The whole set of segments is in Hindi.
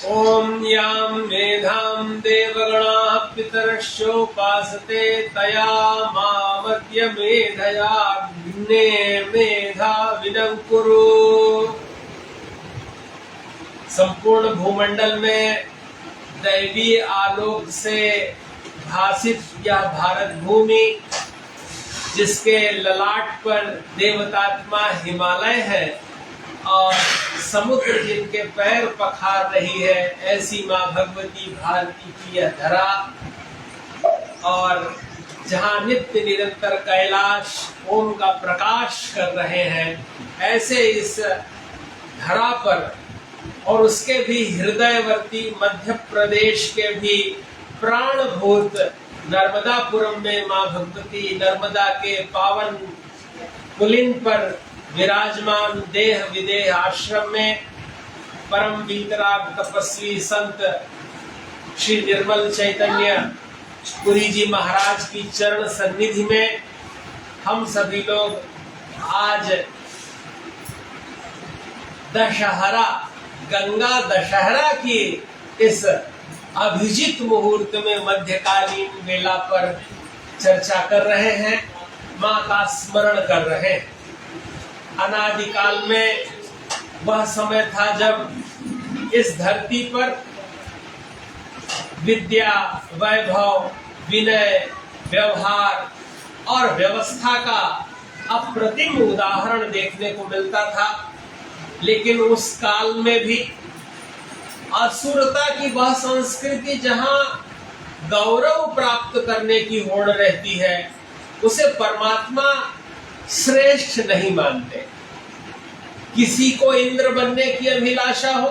ओम यां मेधां देवगणाः पितरश्चोपासते तया मामद्य मेधया विघ्ने मेधाविनं कुरु। संपूर्ण भूमंडल में दैवीय आलोक से भासित यह भारत भूमि, जिसके ललाट पर देवतात्मा हिमालय है और समुद्र जिनके पैर पखार रही है, ऐसी माँ भगवती भारती की यह धरा, और जहाँ नित्य निरंतर कैलाश ओम का प्रकाश कर रहे हैं, ऐसे इस धरा पर और उसके भी हृदयवर्ती मध्य प्रदेश के भी प्राणभूत नर्मदापुरम में माँ भगवती नर्मदा के पावन पुलिन पर विराजमान देह विदेह आश्रम में परम वीतराग तपस्वी संत श्री निर्मल चैतन्य पुरी जी महाराज की चरण सन्निधि में हम सभी लोग आज दशहरा, गंगा दशहरा की इस अभिजीत मुहूर्त में मध्यकालीन वेला पर चर्चा कर रहे हैं, माँ का स्मरण कर रहे हैं। अनादिकाल में वह समय था जब इस धरती पर विद्या, वैभव, विनय, व्यवहार और व्यवस्था का अप्रतिम उदाहरण देखने को मिलता था, लेकिन उस काल में भी असुरता की वह संस्कृति जहां गौरव प्राप्त करने की होड़ रहती है, उसे परमात्मा श्रेष्ठ नहीं मानते। किसी को इंद्र बनने की अभिलाषा हो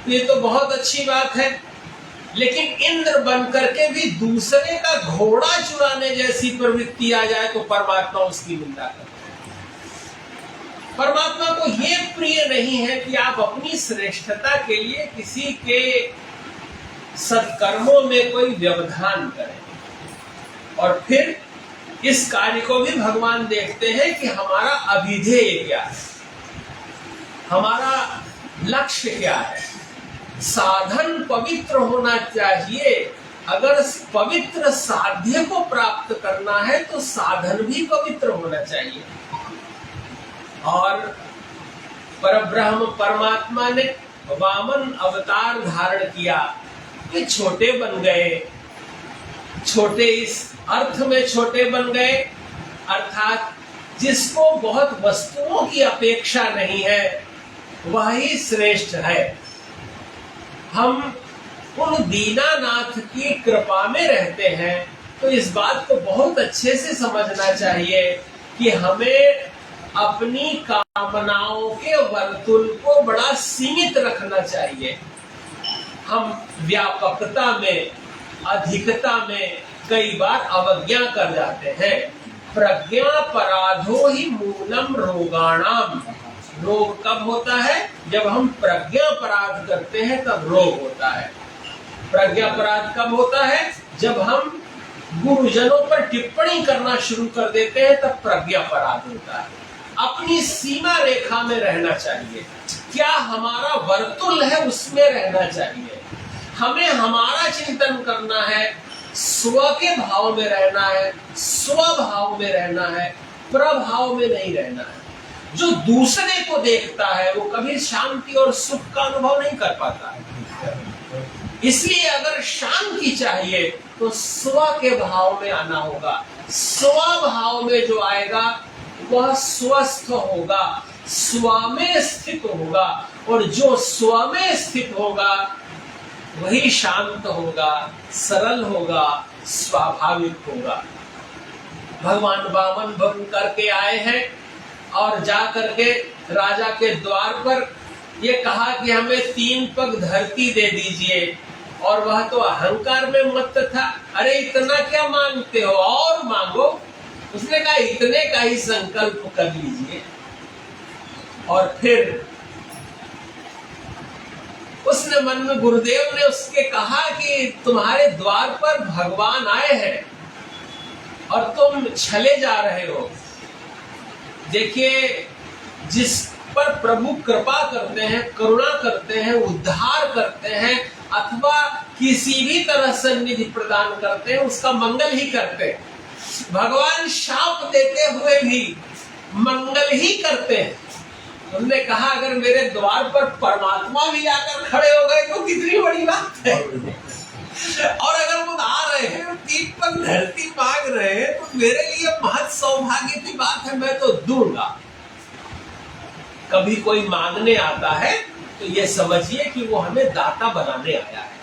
तो ये तो बहुत अच्छी बात है, लेकिन इंद्र बन करके भी दूसरे का घोड़ा चुराने जैसी प्रवृत्ति आ जाए तो परमात्मा उसकी निंदा करते। परमात्मा को ये प्रिय नहीं है कि आप अपनी श्रेष्ठता के लिए किसी के सत्कर्मों में कोई व्यवधान करें। और फिर इस कार्य को भी भगवान देखते हैं कि हमारा अभिधेय क्या है, हमारा लक्ष्य क्या है। साधन पवित्र होना चाहिए। अगर पवित्र साध्य को प्राप्त करना है तो साधन भी पवित्र होना चाहिए। और परब्रह्म परमात्मा ने वामन अवतार धारण किया, ये छोटे बन गए। छोटे इस अर्थ में छोटे बन गए, अर्थात जिसको बहुत वस्तुओं की अपेक्षा नहीं है वही श्रेष्ठ है। हम उन दीनानाथ की कृपा में रहते हैं, तो इस बात को बहुत अच्छे से समझना चाहिए कि हमें अपनी कामनाओं के वर्तुल को बड़ा सीमित रखना चाहिए। हम व्यापकता में, अधिकता में कई बार अवज्ञा कर जाते हैं। प्रज्ञा पराधो ही मूलम रोगाणाम। रोग कब होता है? जब हम प्रज्ञापराध करते हैं तब रोग होता है। प्रज्ञापराध कब होता है? जब हम गुरुजनों पर टिप्पणी करना शुरू कर देते हैं तब प्रज्ञापराध होता है। अपनी सीमा रेखा में रहना चाहिए। क्या हमारा वर्तुल है उसमें रहना चाहिए। हमें हमारा चिंतन करना है, स्व के भाव में रहना है, स्वभाव में रहना है, प्रभाव में नहीं रहना है। जो दूसरे को देखता है वो कभी शांति और सुख का अनुभव नहीं कर पाता है। इसलिए अगर शांति चाहिए तो स्व के भाव में आना होगा। स्वभाव में जो आएगा वह स्वस्थ होगा, स्व में स्थित होगा, और जो स्व में स्थित होगा वही शांत होगा, सरल होगा, स्वाभाविक होगा। भगवान वामन भंग करके आए हैं और जा करके राजा के द्वार पर ये कहा कि हमें 3 पग धरती दे दीजिए, और वह तो अहंकार में मत्त था। अरे इतना क्या मांगते हो, और मांगो। उसने कहा इतने का ही संकल्प कर लीजिए। और फिर उसने मन में, गुरुदेव ने उसके कहा कि तुम्हारे द्वार पर भगवान आए हैं और तुम छले जा रहे हो। देखिए, जिस पर प्रभु कृपा करते हैं, करुणा करते हैं, उद्धार करते हैं, अथवा किसी भी तरह से निधि प्रदान करते हैं, उसका मंगल ही करते हैं। भगवान शाप देते हुए भी मंगल ही करते हैं। उन्होंने कहा अगर मेरे द्वार पर परमात्मा भी आकर खड़े हो गए तो कितनी बड़ी बात है। और अगर वो आ रहे हैं, पीठ पर धरती मांग रहे हैं, तो मेरे लिए महत सौभाग्य की बात है, मैं तो दूंगा। कभी कोई मांगने आता है तो ये समझिए कि वो हमें दाता बनाने आया है,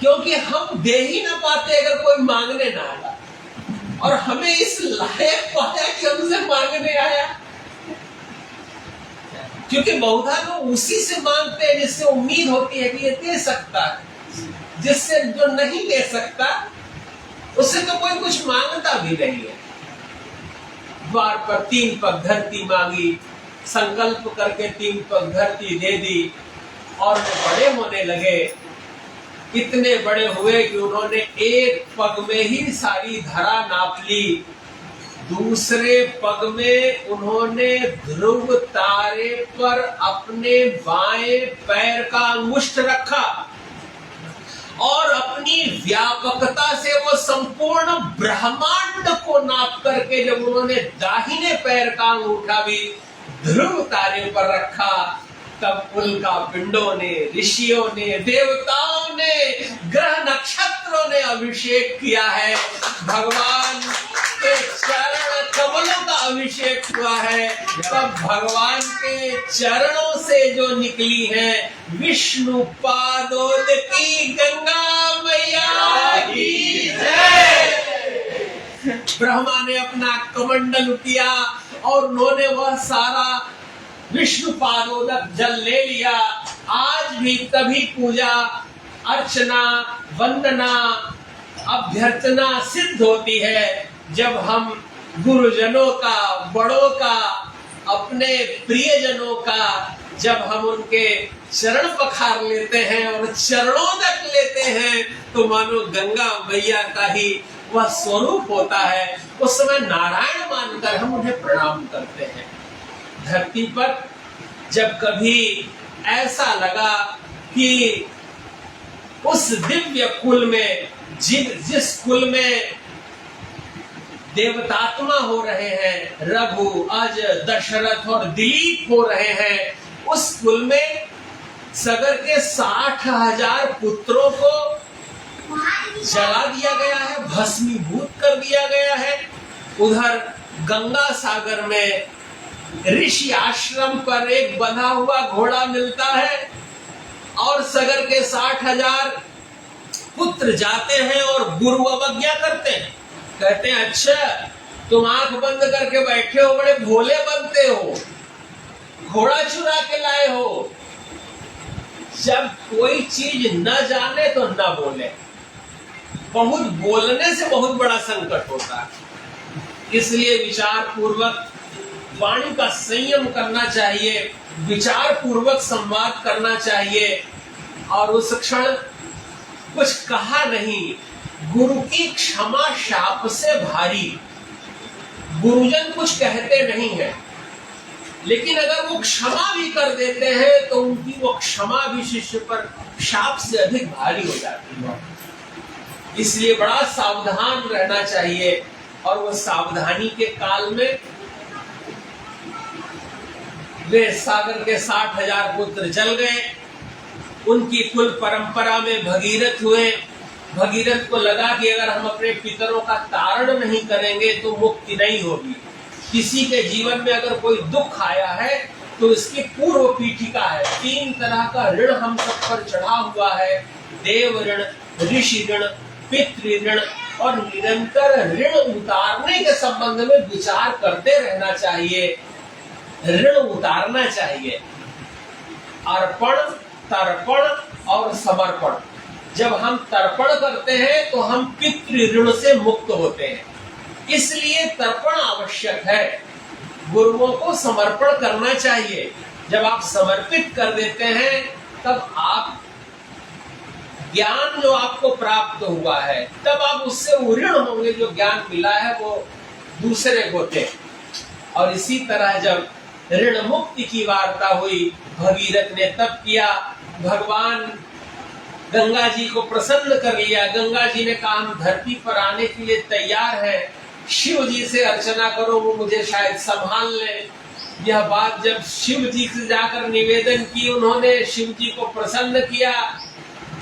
क्योंकि हम दे ही ना पाते अगर कोई मांगने ना आया, और हमें इस लायक पाया कि हमसे मांगने आया। क्योंकि बहुधा लोग उसी से मांगते हैं जिससे उम्मीद होती है कि ये दे सकता है, जिससे जो नहीं दे सकता उससे तो कोई कुछ मांगता भी नहीं है। द्वार पर 3 पग धरती मांगी, संकल्प करके 3 पग धरती दे दी, और बड़े होने लगे। इतने बड़े हुए कि उन्होंने 1 पग में ही सारी धरा नाप ली। दूसरे पग में उन्होंने ध्रुव तारे पर अपने बाएं पैर का अंगुष्ठ रखा, और अपनी व्यापकता से वो संपूर्ण ब्रह्मांड को नाप करके जब उन्होंने दाहिने पैर का अंगूठा भी ध्रुव तारे पर रखा, तब उनका पिंडों ने, ऋषियों ने, देवताओं ने, ग्रह नक्षत्रों ने अभिषेक किया है। भगवान के चरण कमलों का अभिषेक हुआ है। तब भगवान के चरणों से जो निकली है विष्णु पादोदकी गंगा मैया की जय। ब्रह्मा ने अपना कमंडल किया और उन्होंने वह सारा विष्णु पादोदक जल ले लिया। आज भी तभी पूजा अर्चना वंदना अभ्यर्थना सिद्ध होती है जब हम गुरुजनों का, बड़ों का, अपने प्रियजनों का, जब हम उनके चरण पखार लेते हैं और चरणों तक लेते हैं, तो मानो गंगा मैया का ही वह स्वरूप होता है। उस समय नारायण मानकर हम उन्हें प्रणाम करते हैं। धरती पर जब कभी ऐसा लगा कि उस दिव्य कुल में, जिस कुल में देवतात्मा हो रहे हैं, रघु, अज, दशरथ और दिलीप हो रहे हैं, उस कुल में सगर के 60,000 पुत्रों को जला दिया गया है, भस्मीभूत कर दिया गया है। उधर गंगा सागर में ऋषि आश्रम पर एक बंधा हुआ घोड़ा मिलता है, और सगर के 60,000 पुत्र जाते हैं और गुरु अवज्ञा करते हैं। कहते हैं अच्छा तुम आंख बंद करके बैठे हो, बड़े भोले बनते हो, घोड़ा चुरा के लाए हो। जब कोई चीज न जाने तो न बोले। बहुत बोलने से बहुत बड़ा संकट होता है। इसलिए विचार पूर्वक वाणी का संयम करना चाहिए, विचार पूर्वक संवाद करना चाहिए। और उस क्षण कुछ कहा नहीं। गुरु की क्षमा शाप से भारी। गुरुजन कुछ कहते नहीं है, लेकिन अगर वो क्षमा भी कर देते हैं तो उनकी वो क्षमा भी शिष्य पर शाप से अधिक भारी हो जाती है। इसलिए बड़ा सावधान रहना चाहिए। और वो सावधानी के काल में वे सागर के 60,000 पुत्र जल गए। उनकी कुल परंपरा में भगीरथ हुए। भगीरथ को लगा कि अगर हम अपने पितरों का तारण नहीं करेंगे तो मुक्ति नहीं होगी। किसी के जीवन में अगर कोई दुख आया है तो इसकी पूर्व पीठिका है। 3 तरह का ऋण हम सब पर चढ़ा हुआ है, देव ऋण, ऋषि ऋण, पितृ ऋण। और निरंतर ऋण उतारने के संबंध में विचार करते रहना चाहिए, ऋण उतारना चाहिए। अर्पण, तर्पण और समर्पण। जब हम तर्पण करते हैं तो हम पितृ ऋण से मुक्त होते हैं, इसलिए तर्पण आवश्यक है। गुरुओं को समर्पण करना चाहिए। जब आप समर्पित कर देते हैं तब आप ज्ञान जो आपको प्राप्त हुआ है, तब आप उससे ऋण होंगे। जो ज्ञान मिला है वो दूसरे को दें। और इसी तरह जब ऋण मुक्ति की वार्ता हुई, भगीरथ ने तप किया, भगवान गंगा जी को प्रसन्न कर लिया। गंगा जी ने कहा हम धरती पर आने के लिए तैयार हैं, शिव जी से अर्चना करो, वो मुझे शायद संभाल ले। यह बात जब शिव जी से जाकर निवेदन की, उन्होंने शिव जी को प्रसन्न किया।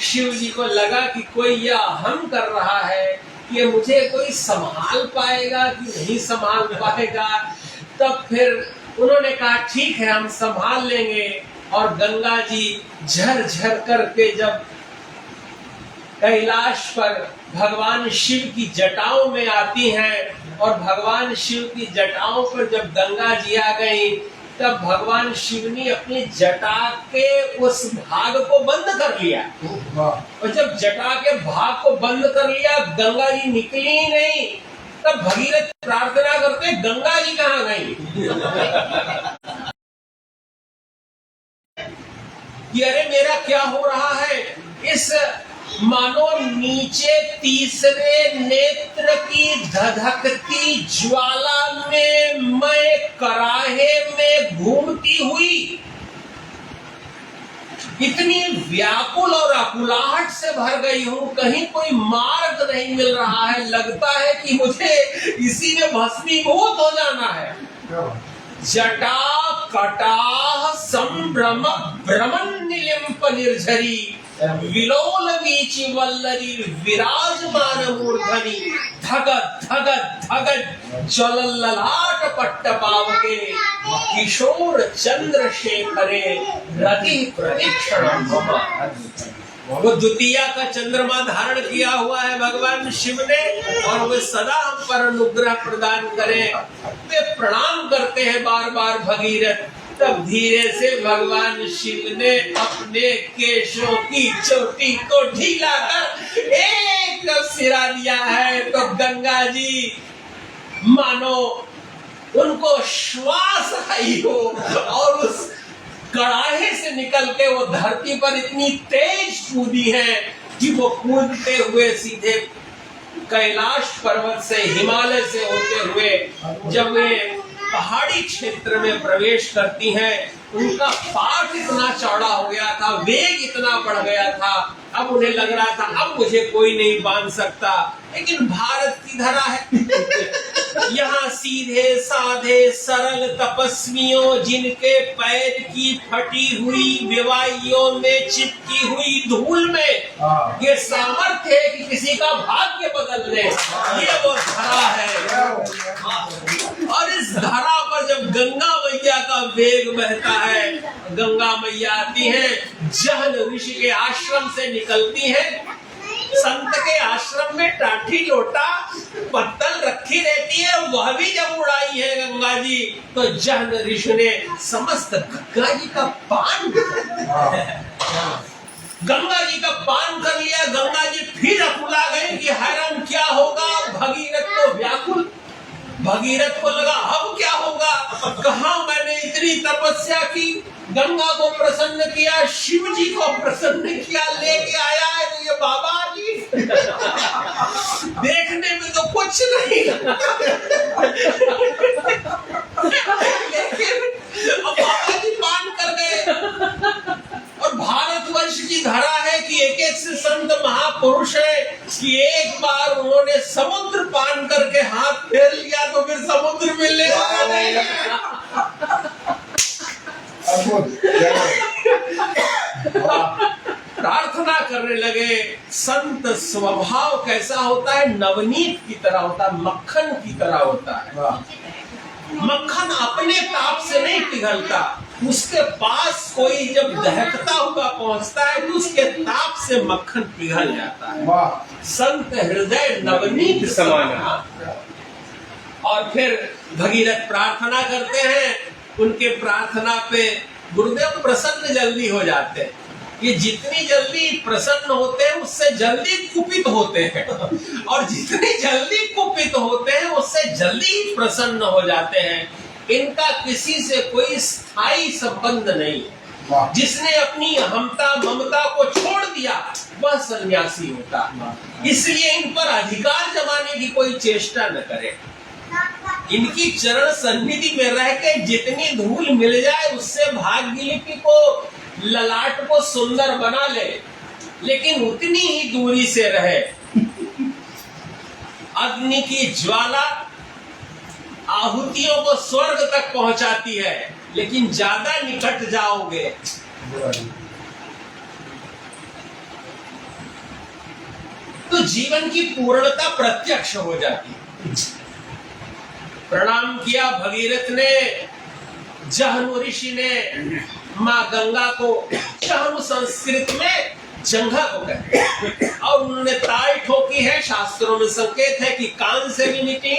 शिव जी को लगा कि कोई यह हम कर रहा है कि मुझे कोई संभाल पाएगा कि नहीं संभाल पाएगा। तब फिर उन्होंने कहा ठीक है हम संभाल लेंगे। और गंगा जी झर करके जब कैलाश पर भगवान शिव की जटाओं में आती हैं और भगवान शिव की जटाओं पर जब गंगा जी आ गई, तब भगवान शिव ने अपनी जटा के उस भाग को बंद कर लिया। और जब जटा के भाग को बंद कर लिया, गंगा जी निकली ही नहीं। तब भगीरथ प्रार्थना करते गंगा जी कहाँ गई? कि अरे मेरा क्या हो रहा है? इस मानो नीचे तीसरे नेत्र की धधकती ज्वाला में मैं कराहे में घूमती हुई इतनी व्याकुल और आकुलाहट से भर गई हूं, कहीं कोई मार्ग नहीं मिल रहा है। लगता है कि मुझे इसी में भस्मीभूत हो जाना है। जटा कटाह संभ्रम भ्रमण निलिम्प निर्झरी विलोल वीचि वल्लरी विराजमान मूर्धनि धगत धगत धगत ज्वलल्ललाट पट्ट पावके किशोर चंद्रशेखरे रति प्रदीक्षण। वो द्वितीया का चंद्रमा धारण किया हुआ है भगवान शिव ने, और वे सदा हम पर अनुग्रह प्रदान करें। वे प्रणाम करते हैं बार बार भगीरथ। तब धीरे से भगवान शिव ने अपने केशों की चोटी को ढीला कर एक सिरा दिया है। तो गंगा जी मानो उनको श्वास आई हो और उस कड़ाहे से निकल के वो धरती पर इतनी तेज कूदी है कि वो कूदते हुए सीधे कैलाश पर्वत से, हिमालय से होते हुए जब वे पहाड़ी क्षेत्र में प्रवेश करती हैं, उनका पाठ इतना चौड़ा हो गया था, वेग इतना बढ़ गया था, अब उन्हें लग रहा था अब मुझे कोई नहीं बांध सकता। लेकिन भारत की धरा है। यहाँ सीधे साधे सरल तपस्वियों, जिनके पैर की फटी हुई विवाहियों में चिपकी हुई धूल में ये सामर्थ्य है कि किसी का भाग्य बदल दे, ये वो धरा है। और इस धरा पर जब गंगा मैया का वेग बहता है, गंगा मैया आती है, जहन ऋषि के आश्रम से निकलती है। संत के आश्रम में टाठी लोटा पत्तल रखी रहती है, वह भी जब उड़ाई है गंगा जी, तो जहन ऋषि ने समस्त गंगा जी का पान कर लिया। गंगा जी फिर अकुला गए कि हैरान क्या होगा। भगीरथ को व्याकुल, भगीरथ को लगा अब क्या होगा। कहा मैंने इतनी तपस्या की, गंगा को प्रसन्न किया, शिव जी को प्रसन्न किया, लेके आया है तो ये बाबा जी देखने में तो कुछ नहीं लेकिन अब बाबा जी पान कर गए। और भारतवर्ष की धरा है कि एक एक से संत महापुरुष है कि एक बार उन्होंने समुद्र पान करके हाथ फेर लिया तो फिर समुद्र मिलने वाला नहीं है। प्रार्थना करने लगे। संत स्वभाव कैसा होता है? नवनीत की तरह होता है, मक्खन की तरह होता है। मक्खन अपने ताप से नहीं पिघलता, उसके पास कोई जब दहकता हुआ पहुंचता है तो उसके ताप से मक्खन पिघल जाता है। संत हृदय नवनीत समान। और फिर भगीरथ प्रार्थना करते हैं, उनके प्रार्थना पे गुरुदेव प्रसन्न जल्दी हो जाते हैं। ये जितनी जल्दी प्रसन्न होते हैं उससे जल्दी कुपित होते हैं, और जितनी जल्दी कुपित होते हैं उससे जल्दी प्रसन्न हो जाते हैं। इनका किसी से कोई स्थायी संबंध नहीं है। जिसने अपनी हमता ममता को छोड़ दिया वह सन्यासी होता। इसलिए इन पर अधिकार जमाने की कोई चेष्टा न करे। इनकी चरण सन्निधि में रह के जितनी धूल मिल जाए उससे भाग्य लिपि को, ललाट को सुंदर बना ले, लेकिन उतनी ही दूरी से रहे। अग्नि की ज्वाला आहुतियों को स्वर्ग तक पहुंचाती है, लेकिन ज्यादा निकट जाओगे तो जीवन की पूर्णता प्रत्यक्ष हो जाती है। प्रणाम किया भगीरथ ने, जहनु ऋषि ने माँ गंगा को, जहनु संस्कृत में जंघा को कहते हैं, और उन्होंने ताई ठोकी है। शास्त्रों में संकेत है कि कान से भी निकली,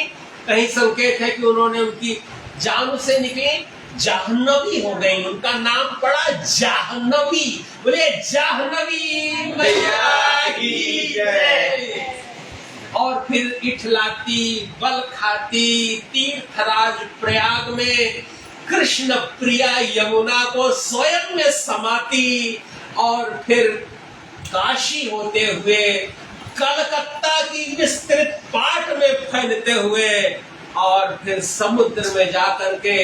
कहीं संकेत है कि उन्होंने उनकी जान से निकली, जाह्नवी हो गई, उनका नाम पड़ा जाह्नवी। बोले जाह्नवी मैया की जय। और फिर इठलाती, बल खाती, तीर्थराज प्रयाग में कृष्ण प्रिया यमुना को स्वयं में समाती, और फिर काशी होते हुए कलकत्ता की विस्तृत पाट में फैलते हुए, और फिर समुद्र में जाकर के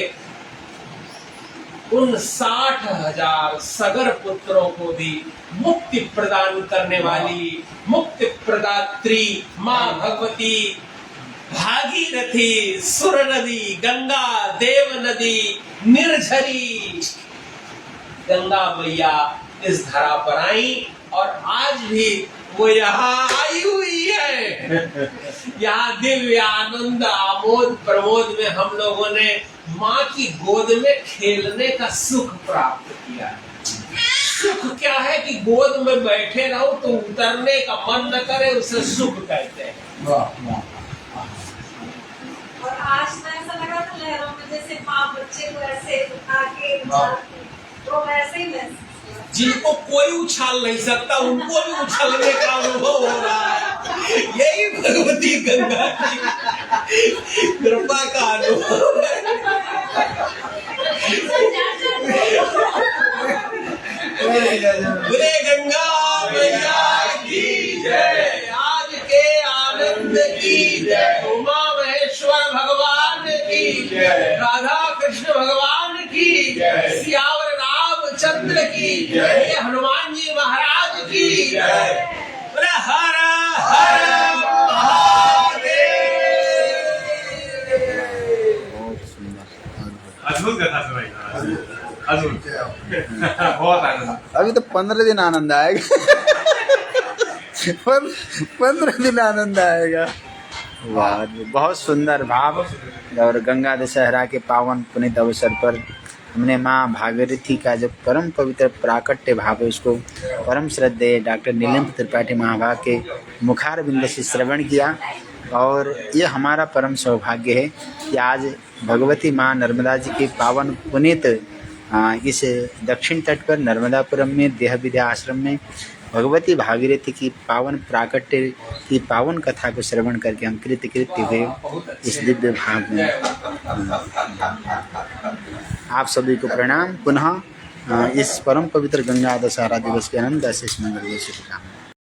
उन 60,000 सगर पुत्रों को भी मुक्ति प्रदान करने वाली मुक्ति प्रदात्री माँ भगवती भागीरथी, सुर नदी, गंगा, देव नदी, निर्झरी गंगा मैया इस धरा पर आई, और आज भी वो यहाँ आई हुई है। यहाँ दिव्य आनंद आमोद प्रमोद में हम लोगों ने माँ की गोद में खेलने का सुख प्राप्त किया। सुख क्या है कि गोद में बैठे रहो तो उतरने का मन न करे, उसे सुख कहते हैं। और आज तो ऐसा लगा था लहरों में, जैसे माँ बच्चे को ऐसे उठा के तो वैसे ही महसूस। जिनको कोई उछाल नहीं सकता उनको भी उछलने का अनुभव हो रहा है। यही भगवती गंगा की कृपा का अनुभव है। बोले गंगा मैया की जय। आज के आनंद की जय। उमा महेश्वर भगवान की जय। राधा कृष्ण भगवान की जय। सियावर रामचंद्र की जय। हनुमान जी महाराज की जय। बोले हर हर महादेव। अद्भुत कथा सुनाई, अद्भुत, बहुत आनंद। अभी तो 15 दिन आनंद आएगा। 15 दिन आनंद आएगा। वाह, बहुत सुंदर भाव। और गंगा दशहरा के पावन पुनीत अवसर पर हमने माँ भागीरथी का जो परम पवित्र प्राकट्य भाव है उसको परम श्रद्धेय डॉक्टर नीलम त्रिपाठी महाभाग के मुखार बिंद से श्रवण किया। और ये हमारा परम सौभाग्य है कि आज भगवती माँ नर्मदा जी के पावन पुनीत इस दक्षिण तट पर नर्मदापुरम में देह विद्या आश्रम में भगवती भागीरथी की पावन प्राकट्य की पावन कथा को श्रवण करके हम कृतकृत्य हुए इस दिव्य भाग में। आप सभी को प्रणाम। पुनः इस परम पवित्र गंगा दशहरा दिवस के आनंद आशीष मंगल शुभकामनाएं।